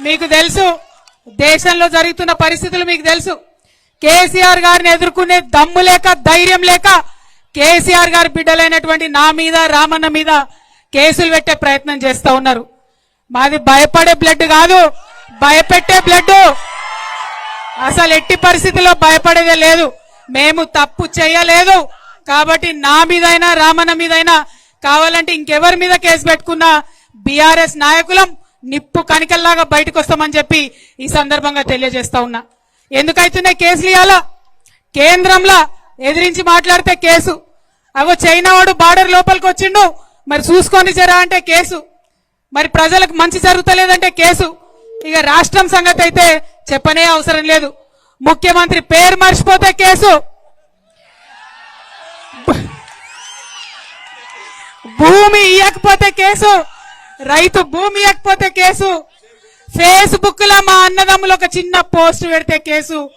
మీకు తెలుసు దేశంలో జరుగుతున్న పరిస్థితులు మీకు తెలుసు. కేసీఆర్ గారిని ఎదుర్కొనే దమ్ము లేక ధైర్యం లేక కేసీఆర్ గారి బిడ్డలైనటువంటి నా మీద రామన్న మీద కేసులు పెట్టే ప్రయత్నం చేస్తా ఉన్నారు. మాది భయపడే బ్లడ్ కాదు, భయపెట్టే బ్లడ్. అసలు ఎట్టి పరిస్థితుల్లో భయపడేదే లేదు. మేము తప్పు చేయలేదు కాబట్టి నా మీదైనా రామన్న మీదైనా కావాలంటే ఇంకెవరి మీద కేసు పెట్టుకున్నా బీఆర్ఎస్ నాయకులం నిప్పు కనికల్లాగా బయటకు వస్తామని చెప్పి ఈ సందర్భంగా తెలియజేస్తా ఉన్నా. ఎందుకైతున్నాయి కేసులు? ఇవ్వాలా కేంద్రంలో ఎదిరించి మాట్లాడితే కేసు. అవో చైనా వాడు బార్డర్ లోపలికి వచ్చిండు, మరి చూసుకొని జరా అంటే కేసు. మరి ప్రజలకు మంచి జరుగుతలేదంటే కేసు. ఇక రాష్ట్రం సంగతి అయితే చెప్పనే అవసరం లేదు. ముఖ్యమంత్రి పేరు మర్చిపోతే కేసు, భూమి ఇయ్యకపోతే కేసు, రైతు భూమి ఇయ్యకపోతే కేసు, ఫేస్బుక్ లో మా అన్నదమ్ములు ఒక చిన్న పోస్ట్ పెడితే కేసు.